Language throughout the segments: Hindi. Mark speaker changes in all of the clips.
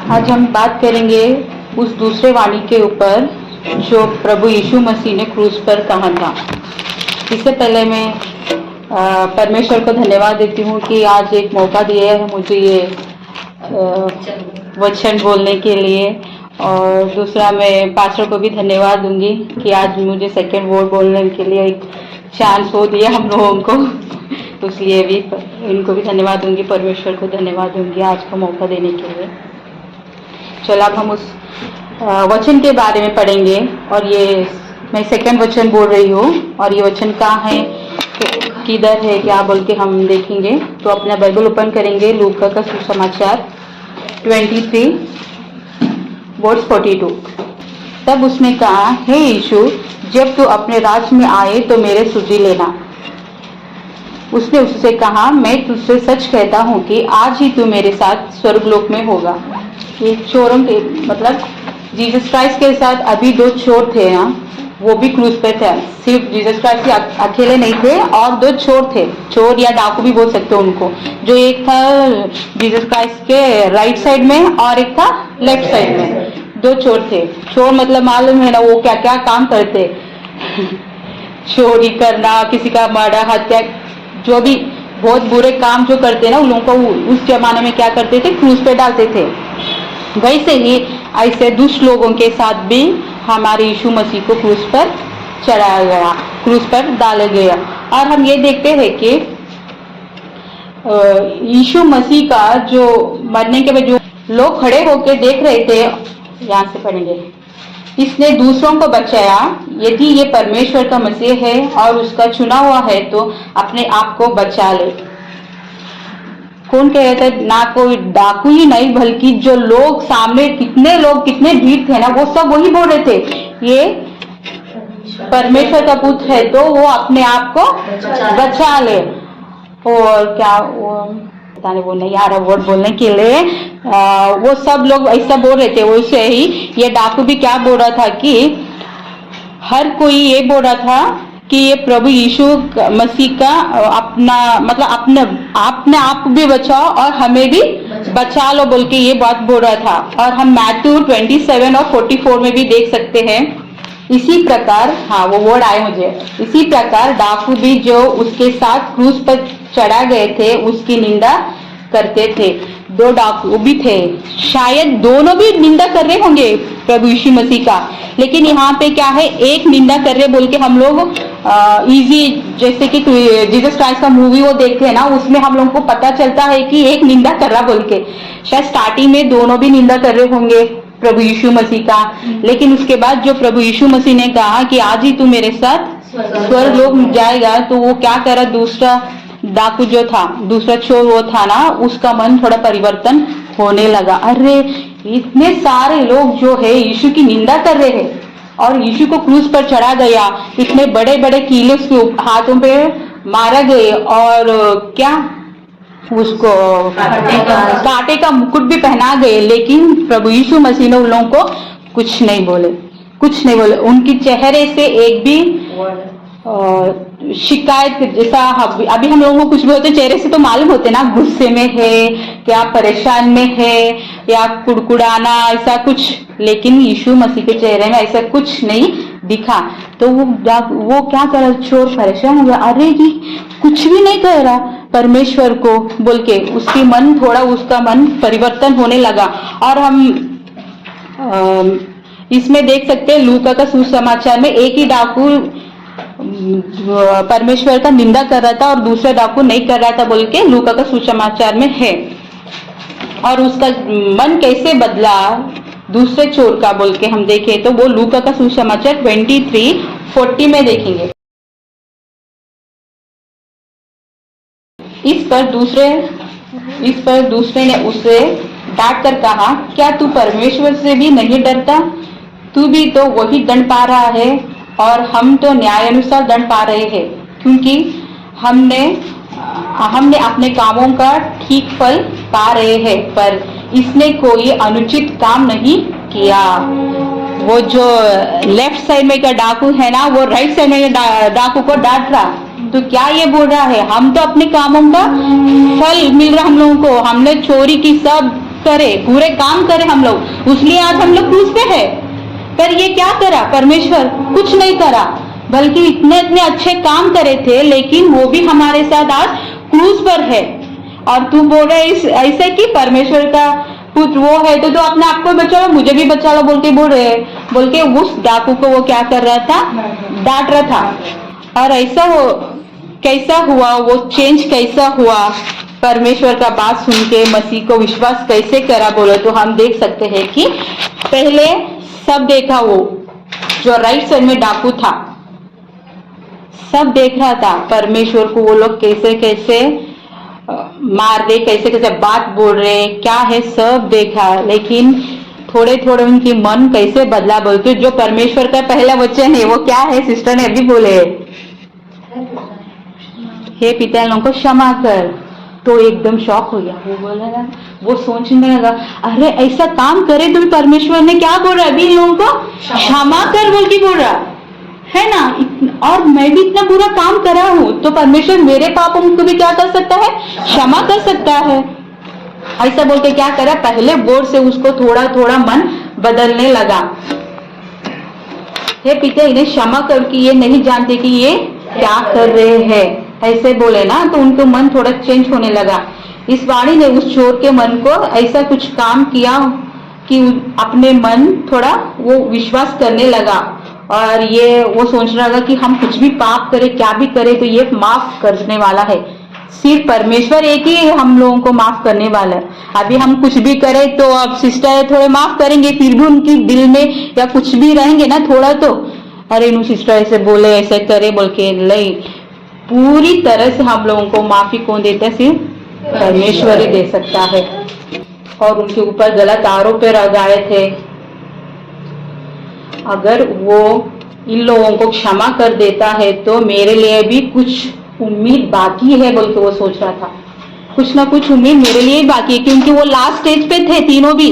Speaker 1: आज हम बात करेंगे उस दूसरे वाणी के ऊपर जो प्रभु यीशु मसीह ने क्रूस पर कहा था। इससे पहले मैं परमेश्वर को धन्यवाद देती हूँ कि आज एक मौका दिया है मुझे ये वचन बोलने के लिए, और दूसरा मैं पास्टर को भी धन्यवाद दूंगी कि आज मुझे सेकंड वर्ड बोलने के लिए एक चांस हो दिया हम लोगों को, तो इसलिए भी इनको भी धन्यवाद दूंगी, परमेश्वर को धन्यवाद दूंगी आज का मौका देने के लिए। चलो अब हम उस वचन के बारे में पढ़ेंगे, और ये मैं सेकंड वचन बोल रही हूँ, और ये वचन कहाँ है, किधर है, क्या बोल के हम देखेंगे। तो अपना बाइबल ओपन करेंगे, लूका का सुसमाचार 23 वर्स 42। तब उसने कहा, हे यीशु, जब तू अपने राज्य में आए तो मेरे सुधि लेना। उसने उससे कहा, मैं तुझसे सच कहता हूँ कि आज ही तू मेरे साथ स्वर्गलोक में होगा। ये चोरों के मतलब जीसस क्राइस्ट के साथ अभी दो चोर थे ना, वो भी क्रूस पे थे। सिर्फ जीसस क्राइस्ट अकेले नहीं थे, और दो चोर थे, चोर या डाकू भी बोल सकते हो उनको। जो एक था जीसस क्राइस्ट के राइट साइड में और एक था लेफ्ट साइड में, दो चोर थे। चोर मतलब मालूम है ना वो क्या क्या काम करते चोरी करना, किसी का मर्डर, हत्या, जो भी बहुत बुरे काम जो करते ना, उन लोगों को उस जमाने में क्या करते थे, क्रूस पे डालते थे। वैसे ही ऐसे दुष्ट लोगों के साथ भी हमारे यीशु मसीह को क्रूस पर चढ़ाया गया, क्रूस पर डाला गया। और हम ये देखते हैं कि यीशु मसीह का जो मरने के बाद जो लोग खड़े होकर देख रहे थे, यहाँ से पढ़ेंगे, इसने दूसरों को बचाया। यदि ये परमेश्वर का मसीह है और उसका चुना हुआ है तो अपने आप को बचा ले। कौन कह रहा था, ना कोई डाकू ही नहीं बल्कि जो लोग सामने कितने भीड़ थे ना, वो सब वही बोल रहे थे, ये परमेश्वर का पुत्र है तो वो अपने आप को बचा ले। और क्या वो नहीं आ रहा वर्ड बोलने के लिए, वो सब लोग ऐसा बोल रहे थे। वैसे ही ये डाकू भी क्या बोल रहा था कि हर कोई ये बोल रहा था कि ये प्रभु यीशु मसीह का अपना मतलब अपने आप भी बचाओ और हमें भी बचा लो बोल के ये बात बोल रहा था। और हम मैथ्यू 27 और 44 में भी देख सकते हैं। इसी प्रकार, हाँ वो वर्ड आए मुझे, इसी प्रकार डाकू भी जो उसके साथ क्रूस पर चढ़ा गए थे उसकी निंदा करते थे। दो डाकू भी थे, शायद दोनों भी निंदा कर रहे होंगे प्रभु यीशु मसीह का, लेकिन यहाँ पे क्या है, एक निंदा कर रहे बोल के हम लोग इजी, जैसे कि जीसस क्राइस्ट का मूवी वो देखते हैं ना, उसमें हम लोगों को पता चलता है कि एक निंदा कर रहा बोल के। शायद स्टार्टिंग में दोनों भी निंदा कर रहे होंगे प्रभु यीशु मसीह का, लेकिन उसके बाद जो प्रभु यीशु मसीह ने कहा कि आज ही तू मेरे साथ स्वर्गलोक जाएगा, तो वो क्या करा, दूसरा डाकू जो था, दूसरा चोर वो था ना, उसका मन थोड़ा परिवर्तन होने लगा। अरे इतने सारे लोग जो है यीशु की निंदा कर रहे हैं और यीशु को क्रूस पर चढ़ा गया, इतने बड़े बड़े कीले उसके हाथों पे मारा गए, और क्या उसको कांटे का मुकुट भी पहना गए, लेकिन प्रभु यीशु मसीह ने उन लोगों को कुछ नहीं बोले। उनके चेहरे से एक भी शिकायत, जैसा अभी हम लोगों को कुछ भी होते चेहरे से तो मालूम होते ना, गुस्से में है या परेशान में है या कुड़कुड़ाना, ऐसा कुछ, लेकिन यीशु मसीह के चेहरे में ऐसा कुछ नहीं दिखा। तो वो क्या कर रहा, चोर परेशान हो गया, अरे जी कुछ भी नहीं कह रहा परमेश्वर को बोल के, उसका मन परिवर्तन होने लगा। और हम इसमें देख सकते हैं लूका का सुसमाचार में एक ही डाकू परमेश्वर का निंदा कर रहा था और दूसरा डाकू नहीं कर रहा था बोल के लूका का सुसमाचार में है। और उसका मन कैसे बदला दूसरे चोर का बोल के हम देखें तो वो लूका का सुसमाचार 23:40 में देखेंगे। इस पर दूसरे ने उसे डांट कर कहा, क्या तू परमेश्वर से भी नहीं डरता? तू भी तो वही दंड पा रहा है और हम तो न्याय अनुसार दंड पा रहे हैं, क्योंकि हमने अपने कामों का ठीक फल पा रहे हैं, पर इसने कोई अनुचित काम नहीं किया। वो जो लेफ्ट साइड में का डाकू है ना, वो राइट साइड में डाकू को डांट रहा, तो क्या ये बोल रहा है, हम तो अपने कामों का फल मिल रहा हम लोगों को, हमने चोरी की, सब करे, पूरे काम करे हम लोग, इसलिए आज हम लोग क्रूज पे है। पर ये क्या करा परमेश्वर? कुछ नहीं करा, बल्कि इतने इतने अच्छे काम करे थे, लेकिन वो भी हमारे साथ आज क्रूज पर है। और तू बोल रहा है ऐसे कि परमेश्वर का पुत्र वो है तो अपने आप को बचा लो, मुझे भी बचा लो बोल के बोल रहे, बोल के उस डाकू को वो क्या कर रहा था? डांट रहा था। और ऐसा हो कैसा हुआ, वो चेंज कैसा हुआ, परमेश्वर का बात सुन के मसीह को विश्वास कैसे करा बोले तो हम देख सकते हैं कि पहले सब देखा, वो जो राइट साइड में डाकू था सब देख रहा था परमेश्वर को, वो लोग कैसे कैसे मार दे, कैसे कैसे बात बोल रहे क्या है, सब देखा। लेकिन थोड़े थोड़े उनकी मन कैसे बदला बोलते, जो परमेश्वर का पहला वचन है वो क्या है? सिस्टर ने अभी बोले, हे पिता इन लोगों को क्षमा कर। तो एकदम शॉक हो गया, वो बोला ना, वो सोचने लगा अरे ऐसा काम करे तो परमेश्वर ने क्या बोल रहा है? अभी इन लोगों को क्षमा कर बोल के बोल रहा है ना, और मैं भी इतना बुरा काम करा हूं तो परमेश्वर मेरे पापों को भी क्या कर सकता है? क्षमा कर सकता है। ऐसा बोल के क्या करा? पहले बोर से उसको थोड़ा थोड़ा मन बदलने लगा। हे पिता इन्हें क्षमा कर कि ये नहीं जानते कि ये क्या कर रहे हैं, ऐसे बोले ना, तो उनको मन थोड़ा चेंज होने लगा। इस वाणी ने उस चोर के मन को ऐसा कुछ काम किया कि अपने मन थोड़ा वो विश्वास करने लगा, और ये वो सोच रहा था कि हम कुछ भी पाप करें, क्या भी करें तो ये माफ करने वाला है। सिर्फ परमेश्वर एक ही हम लोगों को माफ करने वाला है। अभी हम कुछ भी करें तो अब सिस्टर थोड़े माफ करेंगे, फिर भी उनकी दिल में या कुछ भी रहेंगे ना थोड़ा, तो अरे इन सिस्टर ऐसे बोले ऐसे करे बोल के नहीं, पूरी तरह से हम लोगों को माफी कौन देता है? सिर्फ परमेश्वर ही दे सकता है। और उनके ऊपर गलत आरोप लगाए थे, अगर वो इन लोगों को क्षमा कर देता है तो मेरे लिए भी कुछ उम्मीद बाकी है बोल के वो सोच रहा था। कुछ ना कुछ उम्मीद मेरे लिए बाकी है, क्योंकि वो लास्ट स्टेज पे थे तीनों भी,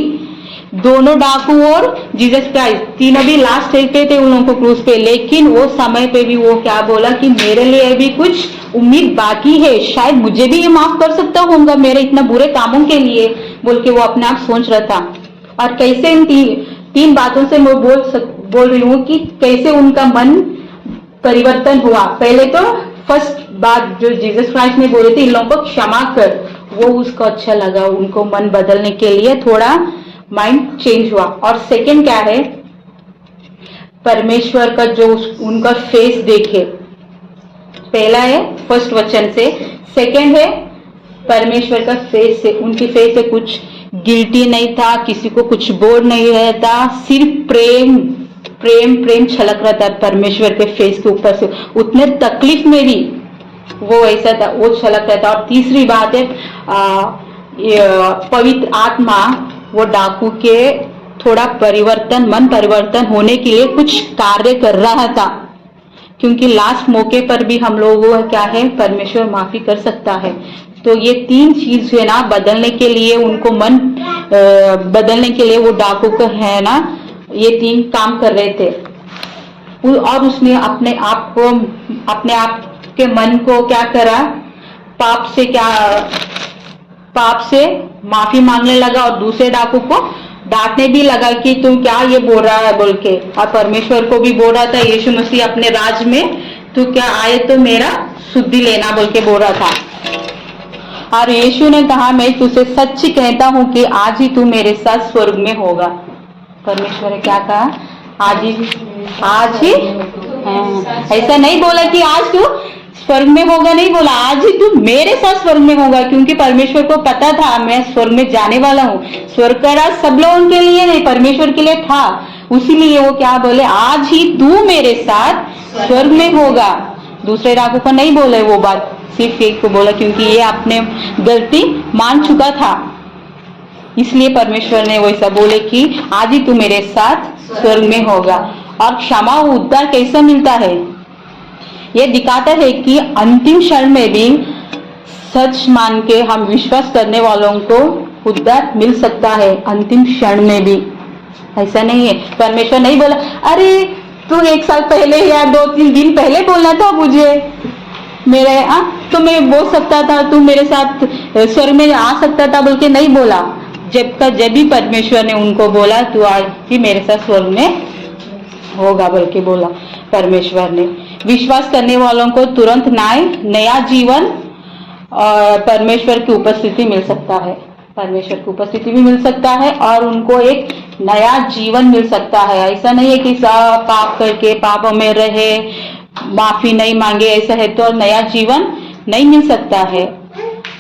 Speaker 1: दोनों डाकू और जीसस क्राइस्ट तीनों भी लास्ट स्टेज पे थे उन लोगों को क्रूज पे। लेकिन वो समय पे भी वो क्या बोला कि मेरे लिए भी कुछ उम्मीद बाकी है, शायद मुझे भी ये माफ कर सकता होगा मेरे इतना बुरे कामों के लिए बोल के वो अपने आप सोच रहा था। और कैसे इन तीन बातों से मैं बोल रही हूँ कि कैसे उनका मन परिवर्तन हुआ। पहले तो फर्स्ट बात जो जीसस क्राइस्ट ने बोले थे इन लोगों को क्षमा कर, वो उसको अच्छा लगा, उनको मन बदलने के लिए थोड़ा माइंड चेंज हुआ। और सेकंड क्या है? परमेश्वर का जो उनका फेस देखे, पहला है फर्स्ट वचन से, सेकंड है परमेश्वर का फेस से, उनकी फेस से कुछ गिल्टी नहीं था, किसी को कुछ बोल नहीं रहता, सिर्फ प्रेम प्रेम प्रेम छलक रहा था परमेश्वर के फेस के ऊपर से, उतने तकलीफ में भी वो ऐसा था, वो छलक रहा था। और तीसरी बात है पवित्र आत्मा वो डाकू के थोड़ा परिवर्तन, मन परिवर्तन होने के लिए कुछ कार्य कर रहा था, क्योंकि लास्ट मौके पर भी हम लोगों को क्या है? परमेश्वर माफी कर सकता है। तो ये तीन चीज है ना बदलने के लिए, उनको मन बदलने के लिए वो डाकू को है ना ये तीन काम कर रहे थे। और उसने अपने आप के मन को क्या करा? पाप से माफी मांगने लगा, और दूसरे डाकू को डांटने भी लगा कि तू क्या ये बोल रहा है बोल के। और परमेश्वर को भी बोल रहा था, यीशु मसीह अपने राज में तू क्या आए तो मेरा शुद्धि लेना बोल के बोल रहा था। और यीशु ने कहा मैं तुझसे सच्ची कहता हूं कि आज ही तू मेरे साथ स्वर्ग में होगा। परमेश्वर ने क्या कहा? आज ही ऐसा नहीं बोला कि आज तू स्वर्ग में होगा, नहीं बोला, आज ही तू मेरे साथ स्वर्ग में होगा, क्योंकि परमेश्वर को पता था मैं स्वर्ग में जाने वाला हूँ। स्वर्ग का राज सब लोगों के लिए नहीं, परमेश्वर के लिए था, उसीलिए वो क्या बोले? आज ही तू मेरे साथ स्वर्ग में होगा। दूसरे डाकू को नहीं बोले वो बात, सिर्फ एक को बोला, क्योंकि ये अपने गलती मान चुका था, इसलिए परमेश्वर ने वैसा बोले कि आज ही तू मेरे साथ स्वर्ग में होगा। और क्षमा उद्धार कैसा मिलता है? ये दिखाता है कि अंतिम क्षण में भी सच मान के हम विश्वास करने वालों को उद्धार मिल सकता है, अंतिम क्षण में भी। ऐसा नहीं है, परमेश्वर नहीं बोला अरे तू 1 साल पहले या 2-3 दिन पहले बोलना था मुझे, मेरे तो मैं बोल सकता था, तू मेरे साथ स्वर्ग में आ सकता था बोल के नहीं बोला। जब भी परमेश्वर ने उनको बोला तू आज भी मेरे साथ स्वर्ग में होगा बोल के बोला परमेश्वर ने। विश्वास करने वालों को तुरंत नया जीवन और परमेश्वर की उपस्थिति मिल सकता है, परमेश्वर की उपस्थिति भी मिल सकता है और उनको एक नया जीवन मिल सकता है। ऐसा नहीं है कि सब पाप करके पापों में रहे, माफी नहीं मांगे, ऐसा है तो नया जीवन नहीं मिल सकता है,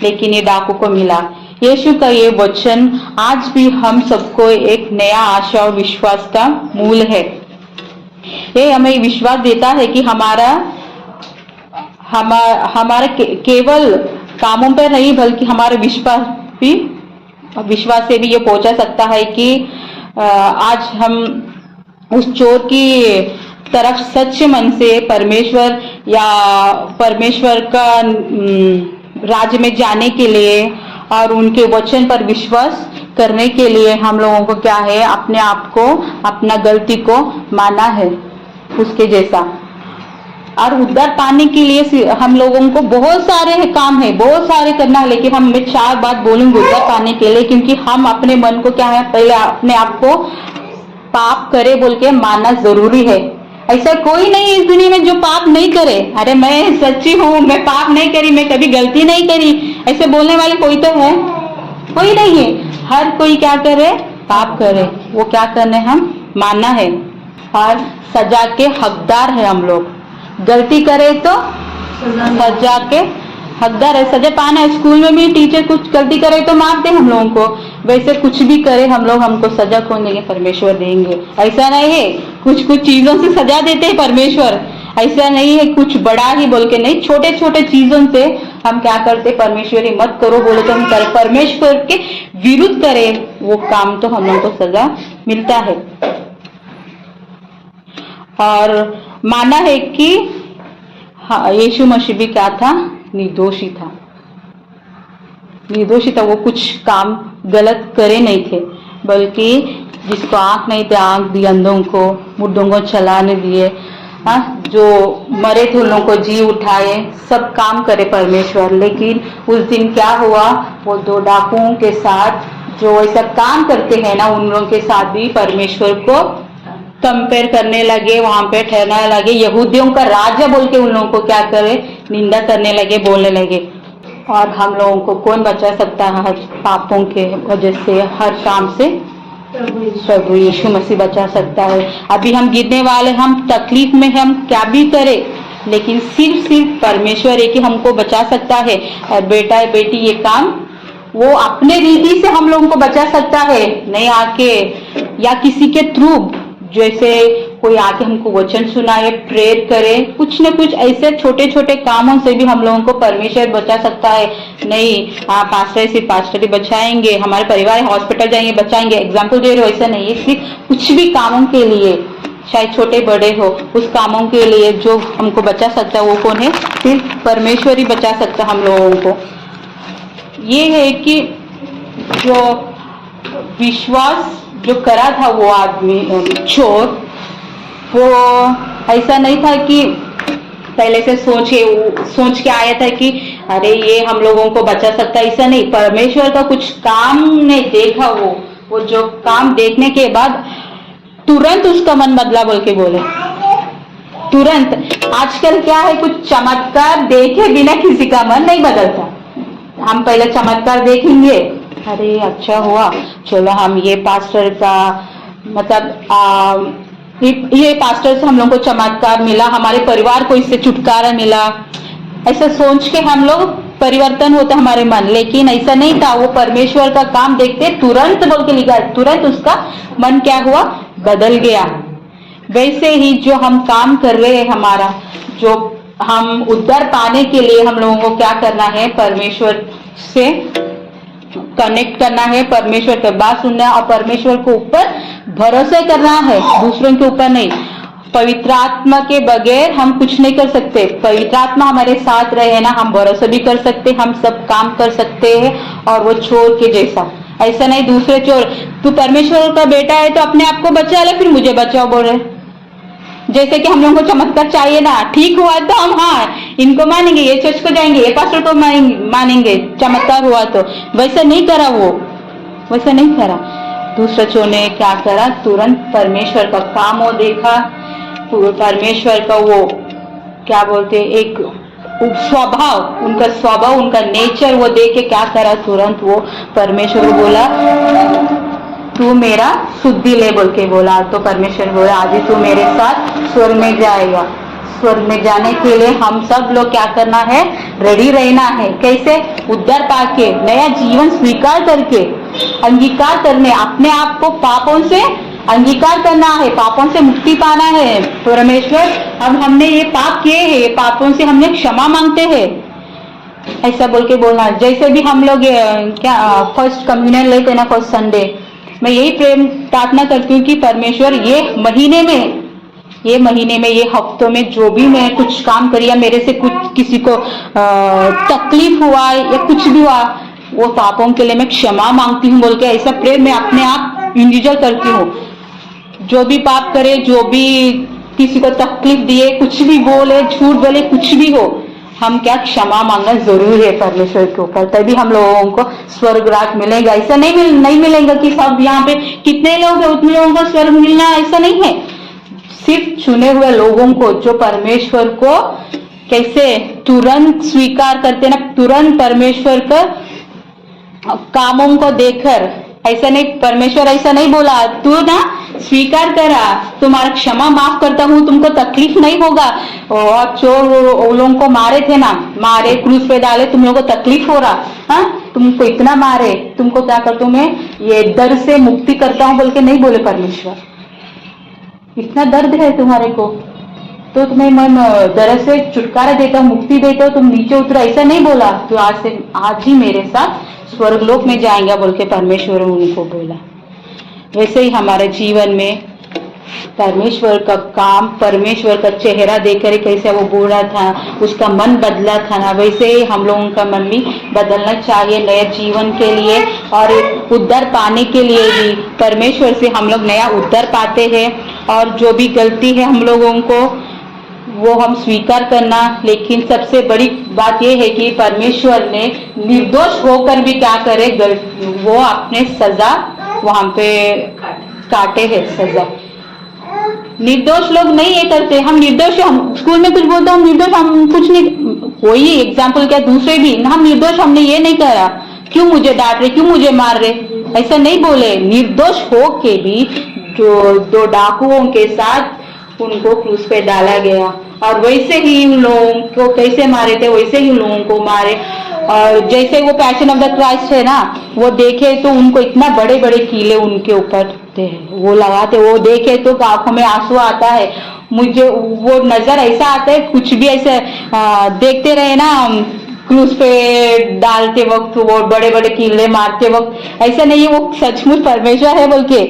Speaker 1: लेकिन ये डाकू को मिला। यीशु का ये वचन आज भी हम सबको एक नया आशा और विश्वास का मूल है। ये हमें विश्वास देता है कि हमारा केवल कामों पर नहीं बल्कि हमारे विश्वास से भी ये पहुंचा सकता है कि आज हम उस चोर की तरफ सच्चे मन से परमेश्वर का राज्य में जाने के लिए और उनके वचन पर विश्वास करने के लिए हम लोगों को क्या है, अपने आप को, अपना गलती को माना है उसके जैसा। और उद्धार पाने के लिए हम लोगों को बहुत सारे काम है, बहुत सारे करना है, लेकिन मैं 4 बात बोलूंगी उद्धार पाने के लिए, क्योंकि हम अपने मन को क्या है, पहले अपने आप को पाप करे बोल के मानना जरूरी है। ऐसा कोई नहीं इस दुनिया में जो पाप नहीं करे। अरे मैं सच्ची हूँ, मैं पाप नहीं करी, मैं कभी गलती नहीं करी, ऐसे बोलने वाले कोई तो है? कोई नहीं है। हर कोई क्या करे, पाप करे। वो क्या करने हम मानना है और सजा के हकदार है हम लोग। गलती करे तो सजा के हकदार है, सजा पाना है। स्कूल में भी टीचर कुछ गलती करे तो मारते हम लोगों को, वैसे कुछ भी करे हम लोग, हमको सजा कौन देंगे? परमेश्वर देंगे। ऐसा नहीं है कुछ कुछ चीजों से सजा देते हैं परमेश्वर, ऐसा नहीं है कुछ बड़ा ही बोल के नहीं, छोटे छोटे चीजों से हम क्या करते, परमेश्वर ही मत करो बोले तो हम परमेश्वर के विरुद्ध करें वो काम तो हम लोग को सजा मिलता है। और माना है कि यीशु मसीह भी क्या था, निर्दोषी था, निर्दोषी था। वो कुछ काम गलत करे नहीं थे, बल्कि जिसको आंख नहीं थे आंख दी, अंधों को, मुर्दों को चलाने दिए, जो मरे थे उन लोगों को जी उठाए, सब काम करे परमेश्वर। लेकिन उस दिन क्या हुआ, वो 2 डाकुओं के साथ जो ऐसा काम करते हैं ना, उन लोगों के साथ भी परमेश्वर को कंपेयर करने लगे, वहां पे ठहरने लगे, यहूदियों का राज्य बोल के उन लोगों को क्या करे, निंदा करने लगे, बोलने लगे। और हम लोगों को कौन बचा सकता है हर पापों के वजह से, हर काम से? प्रभु यीशु मसीह बचा सकता है। अभी हम गिरने वाले, हम तकलीफ में, हम क्या भी करें, लेकिन सिर्फ परमेश्वर है कि हमको बचा सकता है। और बेटा बेटी ये काम वो अपने रीति से हम लोगों को बचा सकता है, नहीं आके या किसी के थ्रू, जैसे कोई आके हमको वचन सुनाए, प्रेयर करे, कुछ न कुछ ऐसे छोटे छोटे कामों से भी हम लोगों को परमेश्वर बचा सकता है। नहीं पास्टर सिर्फ पास्टर ही बचाएंगे, हमारे परिवार हॉस्पिटल जाएंगे बचाएंगे, एग्जाम्पल दे रहे हो, ऐसा नहीं है। सिर्फ कुछ भी कामों के लिए, चाहे छोटे बड़े हो, उस कामों के लिए जो हमको बचा सकता है वो कौन है? सिर्फ परमेश्वर ही बचा सकता हम लोगों को। ये है कि जो विश्वास जो करा था वो आदमी चोर, वो ऐसा नहीं था कि पहले से सोच के आया था कि अरे ये हम लोगों को बचा सकता है, ऐसा नहीं। परमेश्वर का कुछ काम ने देखा, वो जो काम देखने के बाद तुरंत उसका मन बदला बोल के बोले, तुरंत। आजकल क्या है, कुछ चमत्कार देखे बिना किसी का मन नहीं बदलता। हम पहले चमत्कार देखेंगे, अरे अच्छा हुआ, चलो हम ये पास्टर का मतलब ये पास्टर से हम लोग को चमत्कार मिला, हमारे परिवार को इससे छुटकारा मिला, ऐसा सोच के हम लोग परिवर्तन होता हमारे मन। लेकिन ऐसा नहीं था, वो परमेश्वर का काम देखते तुरंत बोल के लिखा, तुरंत उसका मन क्या हुआ, बदल गया। वैसे ही जो हम काम कर रहे हैं, हमारा जो हम उद्धार पाने के लिए हम लोगों को क्या करना है, परमेश्वर से कनेक्ट करना है, परमेश्वर की बात सुनना है और परमेश्वर को ऊपर भरोसा करना है, दूसरों के ऊपर नहीं। पवित्र आत्मा के बगैर हम कुछ नहीं कर सकते। पवित्र आत्मा हमारे साथ रहे ना, हम भरोसा भी कर सकते, हम सब काम कर सकते हैं। और वो चोर के जैसा, ऐसा नहीं दूसरे चोर, तू परमेश्वर का बेटा है तो अपने आप को बचा ले, फिर मुझे बचाओ बोल रहे। जैसे कि हम लोगों को चमत्कार चाहिए ना, ठीक हुआ तो हम इनको मानेंगे, ये चर्च को जाएंगे, ये पास्टर को मानेंगे, चमत्कार हुआ तो। वैसा नहीं करा वैसा नहीं करा। दूसरा चोर ने क्या करा, तुरंत परमेश्वर का काम वो देखा, परमेश्वर का वो क्या बोलते एक स्वभाव, उनका स्वभाव, उनका नेचर वो देख के क्या करा, तुरंत वो परमेश्वर को बोला तू मेरा शुद्धि ले बोल के बोला। तो परमेश्वर बोला आज ही तू मेरे साथ स्वर्ग में जाएगा। स्वर्ग में जाने के लिए हम सब लोग क्या करना है, रेडी रहना है। कैसे, उद्धार पाके, नया जीवन स्वीकार करके, अंगीकार करने, अपने आप को पापों से अंगीकार करना है, पापों से मुक्ति पाना है। परमेश्वर अब हमने ये पाप किए हैं, ये पापों से हमने क्षमा मांगते हैं, ऐसा बोल के बोलना। जैसे भी हम लोग क्या फर्स्ट कम्युनियन लेते ना, फर्स्ट संडे, मैं यही प्रेम प्रार्थना करती हूँ कि परमेश्वर ये महीने में ये हफ्तों में जो भी मैं कुछ काम करिया, मेरे से कुछ किसी को तकलीफ हुआ या कुछ भी हुआ, वो पापों के लिए मैं क्षमा मांगती हूँ बोल के ऐसा प्रेम मैं अपने आप इंडिविजुअल करती हूँ। जो भी पाप करे, जो भी किसी को तकलीफ दिए, कुछ भी बोले, झूठ बोले, कुछ भी हो, हम क्या क्षमा मांगना जरूरी है परमेश्वर के ऊपर, तभी हम लोगों को स्वर्ग राज मिलेगा। ऐसा नहीं मिलेगा कि सब यहाँ पे कितने लोग हैं उतने लोगों को स्वर्ग मिलना, ऐसा नहीं है। सिर्फ चुने हुए लोगों को जो परमेश्वर को कैसे तुरंत स्वीकार करते ना, तुरंत परमेश्वर का कामों को देखकर, ऐसा नहीं, परमेश्वर ऐसा नहीं बोला तू ना स्वीकार करा, तुम्हारा क्षमा माफ करता हूँ, तुमको तकलीफ नहीं होगा। और चोर लोगों को मारे थे ना, मारे क्रूस पे डाले, तुम लोगों को तकलीफ हो रहा, हाँ तुमको इतना मारे, तुमको क्या करता हूँ मैं, ये दर्द से मुक्ति करता हूँ बोल के नहीं बोले परमेश्वर। इतना दर्द है तुम्हारे को तो तुम्हें मैं दर्द से छुटकारा देता हूँ, मुक्ति देता हूँ, तुम नीचे उतरो, ऐसा नहीं बोला। तो आज ही मेरे साथ स्वर्गलोक में जाएंगे बोल के परमेश्वर उनको बोला। वैसे ही हमारे जीवन में परमेश्वर का काम, परमेश्वर का चेहरा देखकर कैसे वो बोल रहा था, उसका मन बदला था ना, वैसे ही हम लोगों का मन भी बदलना चाहिए नए जीवन के लिए और उद्धार पाने के लिए भी। परमेश्वर से हम लोग नया उद्धार पाते हैं और जो भी गलती है हम लोगों को वो हम स्वीकार करना। लेकिन सबसे बड़ी बात यह है कि परमेश्वर ने निर्दोष होकर भी क्या करे, वो अपने सजा वहां पे काटे है, सजा। निर्दोष लोग नहीं ये करते, हम निर्दोष, हम स्कूल में कुछ बोलते हम निर्दोष, हम कुछ नहीं, कोई एग्जाम्पल क्या दूसरे भी, हम निर्दोष, हमने ये नहीं करा, क्यों मुझे डांट रहे, क्यों मुझे मार रहे, ऐसा नहीं बोले। निर्दोष हो के भी जो दो डाकुओं के साथ उनको क्रूस पे डाला गया और वैसे ही उन लोगों को कैसे मारे थे वैसे ही उन लोगों को मारे। और जैसे वो पैशन ऑफ द क्राइस्ट है ना, वो देखे तो उनको इतना बड़े बड़े कीले उनके ऊपर थे, वो लगाते, वो देखे तो आंखों में आंसू आता है। मुझे वो नजर ऐसा आता है, कुछ भी ऐसे देखते रहे ना क्रूस पे डालते वक्त, वो बड़े बड़े कीले मारते वक्त, ऐसा नहीं है वो सचमुच परमेश्वर है बोल के।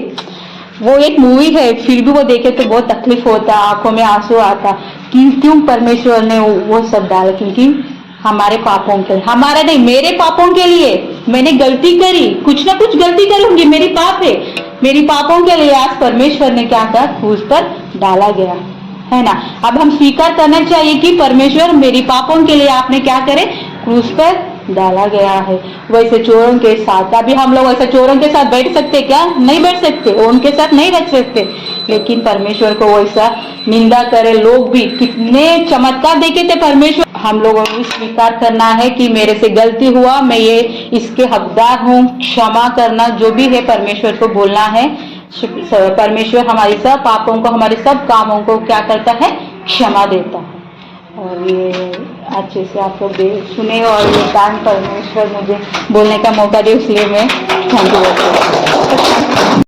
Speaker 1: वो एक मूवी है, फिर भी वो देखे तो बहुत तकलीफ होता, आंखों में आंसू आता। क्यों परमेश्वर ने वो सब डाला, क्योंकि हमारे पापों के, हमारा नहीं, मेरे पापों के लिए। मैंने गलती करी, कुछ ना कुछ गलती करूंगी, मेरी पाप है, मेरी पापों के लिए आज परमेश्वर ने क्या कहा, क्रूस पर डाला गया है ना। अब हम स्वीकार करना चाहिए कि परमेश्वर मेरी पापों के लिए आपने क्या करे, क्रूस पर डाला गया है। वैसे चोरों के साथ, अभी हम लोग वैसे चोरों के साथ बैठ सकते क्या, नहीं बैठ सकते, उनके साथ नहीं रह सकते। लेकिन परमेश्वर को वैसा निंदा करे लोग भी, कितने चमत्कार देखे थे परमेश्वर। हम लोगों को स्वीकार करना है कि मेरे से गलती हुआ, मैं ये इसके हकदार हूँ, क्षमा करना जो भी है परमेश्वर को बोलना है। परमेश्वर हमारी सब पापों को, हमारे सब कामों को क्या करता है, क्षमा देता है। और ये अच्छे से आप लोग सुने और ये कान परमेश्वर मुझे बोलने का मौका दे, इसलिए मैं थैंक यू।